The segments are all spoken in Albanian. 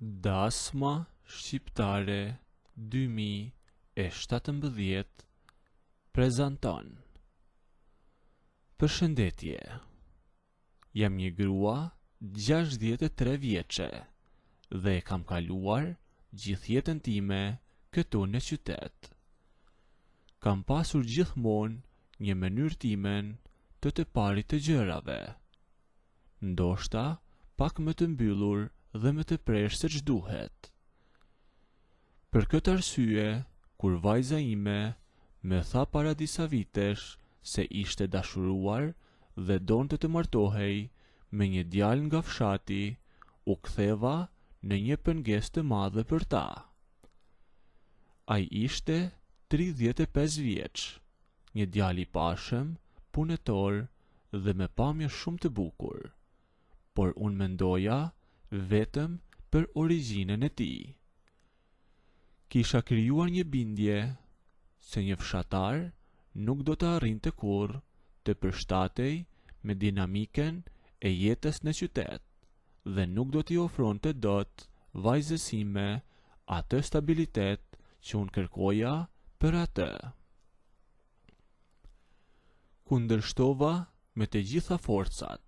Dasma Shqiptare 2017 prezanton. Përshëndetje. Jam një grua 63 vjeçe dhe e kam kaluar gjithë jetën time këtu në qytet. Kam pasur gjithmonë një mënyrë timen të parit të gjërave, ndoshta pak më të mbyllur dhe më të prerë se ç'duhet. Për këtë arsye, kur vajza ime më tha para disa vitesh se ishte dashuruar dhe donte të martohej me një djalë nga fshati, u ktheva në një pengesë të madhe për ta. Ai ishte 35 vjeç, një djalë i pashëm, punëtor dhe me pamje shumë të bukur, por unë mendoja vetëm për origjinën e tij. Kisha krijuar një bindje se një fshatar nuk do të arrinte kurrë të përshtatej me dinamiken e jetës në qytet dhe nuk do t'i ofronte dot vajzës sime atë stabilitet që unë kërkoja për atë. Kundërshtova me të gjitha forcat,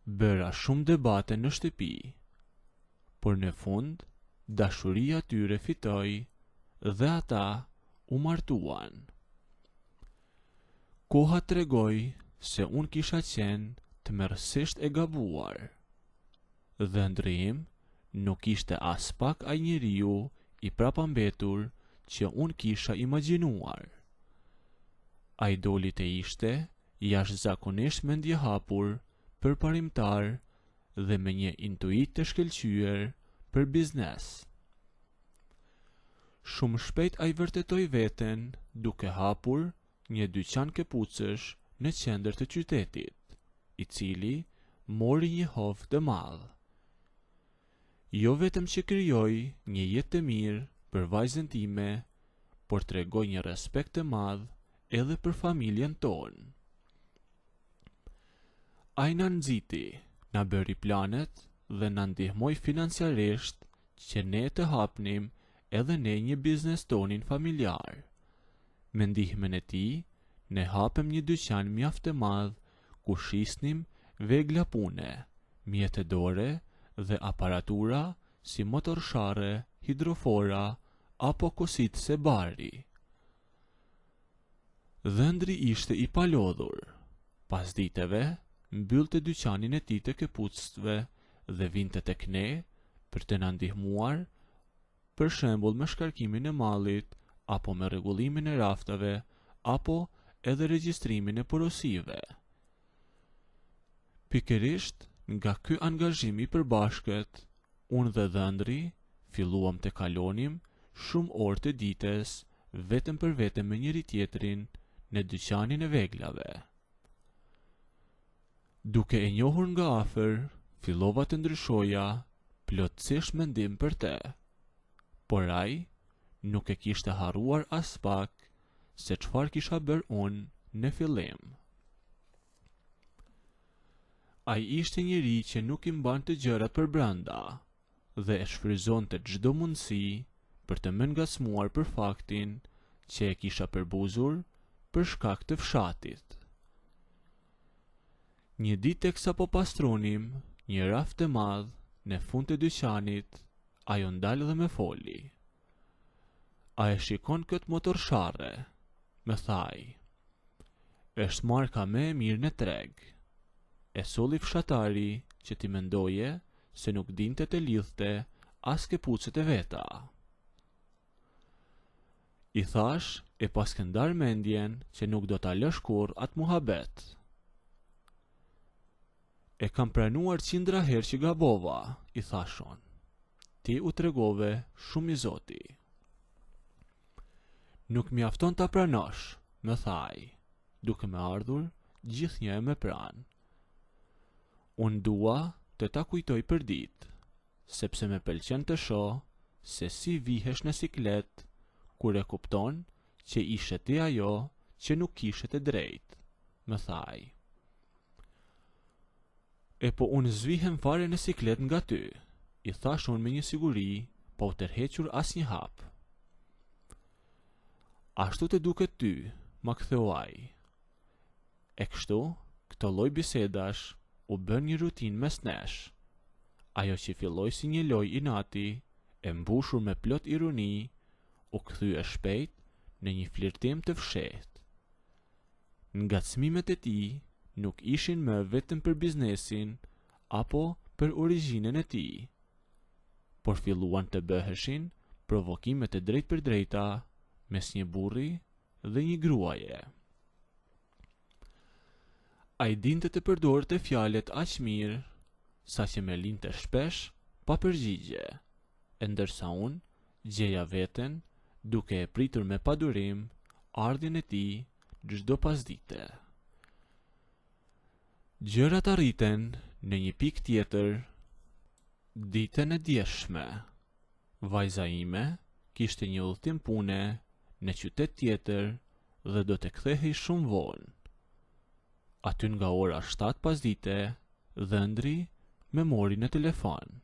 bëra shumë debate në shtëpi, por në fund dashuria tyre fitoi dhe ata u martuan. Koha tregoi se unë kisha qenë tmerrsisht e gabuar, dhe ndryhim nuk ishte as pak ai njeriu i prapambetur që unë kisha imagjinuar. Ai doli të ishte jashtëzakonisht mendjehapur, përparimtar dhe me një intuitë të shkëlqyer për biznes. Shumë shpejt ai vërtetoi veten duke hapur një dyqan këpucësh në qendër të qytetit, i cili mori një hovë të madh. Jo vetëm që krijoi një jetë të mirë për vajzën time, por tregoi një respekt të madh edhe për familjen tonë. Ai na nxiti, na bëri planet dhe na ndihmoi financiarisht që ne të hapnim edhe ne një biznes tonin familjar. Me ndihmën e tij, ne hapëm një dyqan mjaft të madh ku shisnim vegla pune, mjetëdore dhe aparatura si motorsharre, hidrofora apo kositëse bari. Dhëndri ishte i palodhur. Pas diteve, mbyllte dyqanin e tij të këpucëve dhe vinte tek ne për të na ndihmuar, për shembull me shkarkimin e mallit, apo me rregullimin e raftave, apo edhe regjistrimin e porosive. Pikërisht nga ky angazhim i përbashkët, unë dhe Dhëndri filluam të kalonim shumë orë të ditës vetëm për vetëm me njëri tjetrin në dyqanin e veglave. Duke e njohur nga afër, fillova të ndryshoja plotësisht mendim për te, por ai nuk e kishte harruar as pak se çfarë kisha bërë unë në fillim. Ai ishte njeri që nuk i mbante gjërat për brenda dhe e shfryzonte çdo mundësi për të më ngacmuar për faktin që e kisha përbuzur për shkak të fshatit. Një ditë teksa po pastronim një raft të madh në fund të dyqanit, ajo ndalë dhe më foli. A e shikon këtë motorsharre? Më thaj. Është marka më e mirë në treg. E solli fshatari që ti mendoje se nuk dinte të lidhte as këpucët e veta. I thash e pas këndar mendjen që nuk do ta lësh kurrë atë muhabet. E kam pranuar 100 herë që gabova, i thashon. Ti u tregove shumë i Zoti. Nuk mjafton ta pranosh, më thaj, duke më ardhur gjithnjë me pranë. Unë dua të ta kujtoj për ditë, sepse me pëlqen të shoh se si vihesh në siklet kur e kupton që ishe ti ajo që nuk kishe të drejtë, më thaj. E po unë zvihem fare në siklet nga ty, I thash unë me një siguri, pa u tërhequr asnjë hap. Ashtu të duket ty, ma ktheu ai. E kështu, këto lloj bisedash u bën një rutinë mes nesh. Ajo që filloi si një lojë inati, e mbushur me plot ironi, u kthye shpejt në një flirtim të fshehtë. Ngacmimet e tij nuk ishin më vetëm për biznesin apo për origjinën e tij, por filluan të bëheshin provokime të drejtpërdrejta mes një burri dhe një gruaje. Ai dinte të përdorte fjalët aq mirë, saqë më linte shpesh pa përgjigje, e ndërsa unë gjeja veten duke e pritur me padurim ardhjen e tij çdo pasdite. Gjërat arriten në një pikë tjetër ditën e djeshme. Vajza ime kishte një udhtim pune në qytet tjetër dhe do të kthehej shumë vonë. Aty nga ora 7 pasdite, dhëndri me mori në telefon.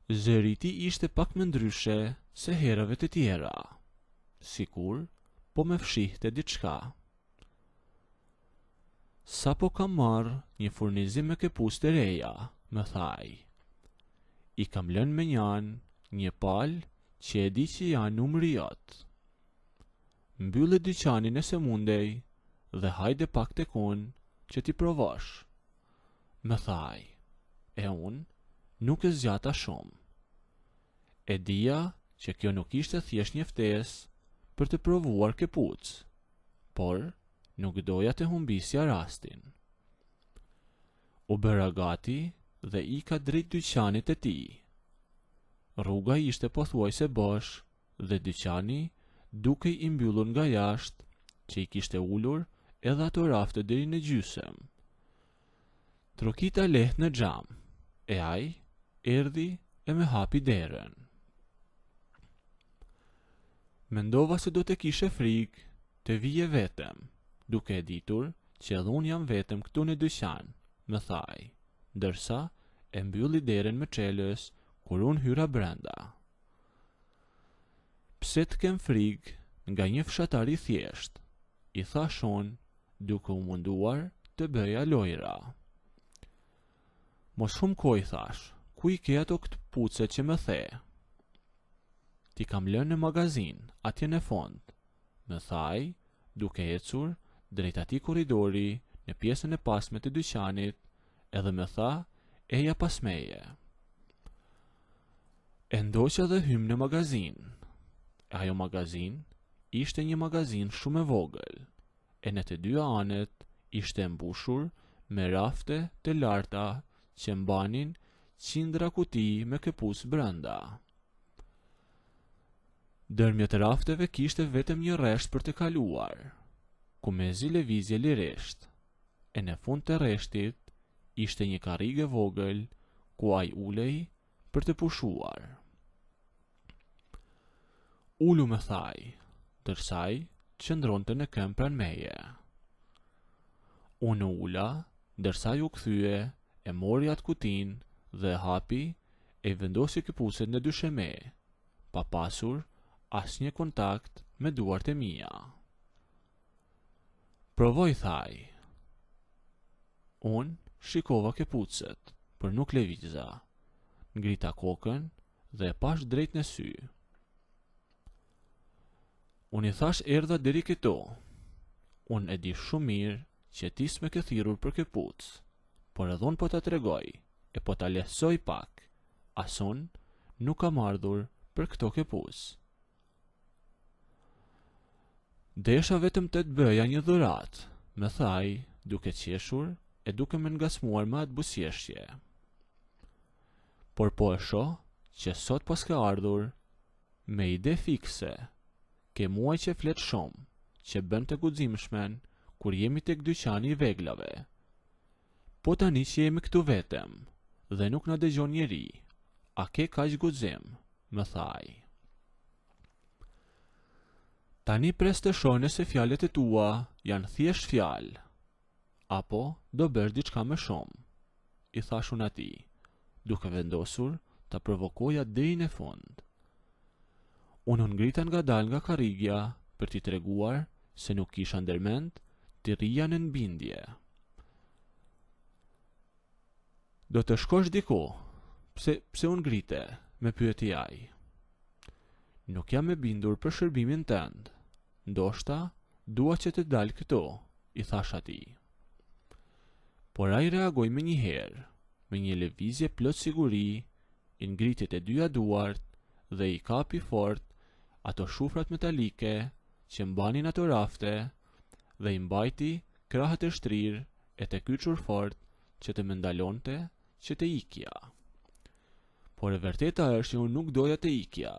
Zëri i tij ishte pak më ndryshe se herave të tjera, sikur po me fshihte diçka. Sa po kam marrë një furnizim me këpucë të reja, më thaj. I kam lënë me një palë që e di që janë numri jot. Mbyllë dyqanin nëse mundej dhe hajde pak tek unë që ti provosh, më thaj. E unë nuk e zgjata shumë. E dija që kjo nuk ishte thjesht një ftesë për të provuar këpucë, por nuk doja të humbisja rastin. U bëra gati dhe ika drejt dyqanit e tij. Rruga ishte pothuajse bosh dhe dyqani dukej i mbyllur nga jashtë, që i kishte ulur edhe ato rafte deri në gjysëm. Trokita lehtë në xham, e ai erdhi e më hapi derën. Mendova se do të kishe frikë të vije vetëm, duke e ditur që edhe unë jam vetëm këtu në dyqan, më thaj, ndërsa e mbylli derën me çelës kur unë hyra brenda. Pse të kem frikë nga një fshatar i thjesht, i thash unë, duke u munduar të bëja lojra. Mos shumë kohë, thash, ku i ke ato këpucë që më the? Ti kam lënë në magazin, atje në fond, më thaj, duke ecur drejt atij korridori në pjesën e pasme të dyqanit, edhe më tha, eja pas meje. E ndoqa dhe hym në magazin. Ajo magazin ishte një magazin shumë e vogël, e në të dyja anet ishte mbushur me rafte të larta që mbanin qindra kuti me këpucë brenda. Dërmjet rafteve kishte vetëm një rresht për të kaluar, ku mezi lëvizje lirisht, e në fund të rreshtit ishte një karrige vogël ku ai ulej për të pushuar. Ulu, më thaj, ndërsa ai qëndronte në këmbë pranë meje. Unë ula, ndërsa ju kthye, e mori atë kutin dhe hapi e vendosi këpucët në dysheme, pa pasur asnjë kontakt me duart e mia. Provoj, thaj. Unë shikova këpucët, për nuk lëviza. Ngrita kokën dhe e pash drejt në sy. Unë i thash erdha deri këtu. Unë e di shumë mirë që ti s'me ke thirrur për këpucë, por edhe unë po ta tregoj, e po ta lehtësoj pak. As unë nuk kam ardhur për këto këpucë. Desha vetëm të bëja një dhuratë, më thaj, duke qeshur e duke më ngacmuar me atë buzëqeshje. Por po e shoh që sot pas ka ardhur me ide fikse, ke muaj që flet shumë, që bën të guximshmen kur jemi tek dyqani i veglave. Po tani që jemi këtu vetëm dhe nuk na dëgjon njeri, a ke kaq guxim, më thaj. Tani pres të shoh nëse fjalët e tua janë thjesht fjalë, apo do bësh diçka më shumë, i thash unë atij, duke vendosur ta provokoja deri në fund. Unë ngrita ngadalë nga karrigja për t'i treguar se nuk kisha ndërmend t'i rrija në bindje. Do të shkosh diku? Pse unë ngrite? Me pyeti ai. Nuk jam e bindur për shërbimin tënd. Ndoshta dua që të dal këtu, i thash atij. Por ai reagoi me një lëvizje plot siguri, i ngriti të dyja duart dhe i kapi fort ato shufrat metalike që mbanin ato rafte dhe i mbajti krahët e shtrirë e të kyçur fort që të më ndalonte që të ikja. Por e vërteta është që unë nuk doja të ikja,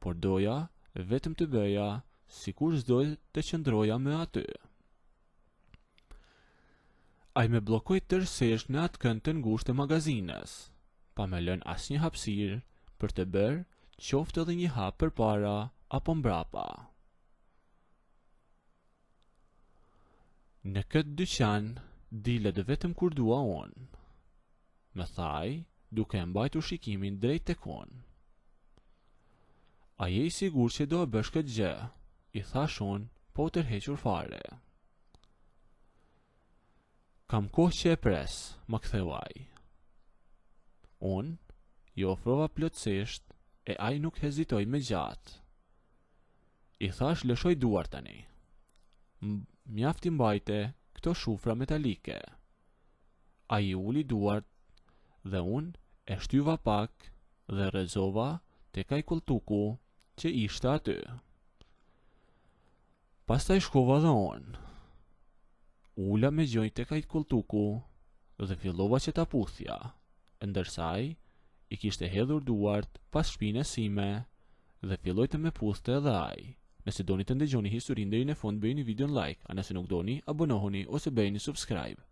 por doja vetëm të bëja sikur s'doj të qëndroja me aty. Ai me bllokoi tërësisht në atë kënd të ngushtë të magazines, pa me lënë asnjë hapësirë për të bërë qoftë edhe një hap përpara apo mbrapa. Në këtë dyqan dilet vetëm kur dua unë, më tha ai, duke e mbajtur shikimin drejt tek unë. A je i sigur që do e bësh këtë gjë? I thash unë, po tërhequr fare. Kam kohë që e pres, më ktheu ai. Unë i ofrova plotësisht e ai nuk hezitoi me gjatë. I thash lëshoj duart tani. Mjafti mbajte këto shufra metalike. Ai i uli duart dhe unë e shtyva pak dhe rrezova tek ai koltuku që ishte aty. Pastaj shkova dhe unë. Ula me gjojnë tek ai koltuku dhe fillova që ta puthja, ndërsa ai i kishte hedhur duart pas shpinës sime dhe filloi të më puthte edhe ai. Nëse doni të ndëgjoni historinë deri në fund, bëjeni videon like, a nëse nuk doni, abonohuni ose bëjeni subscribe.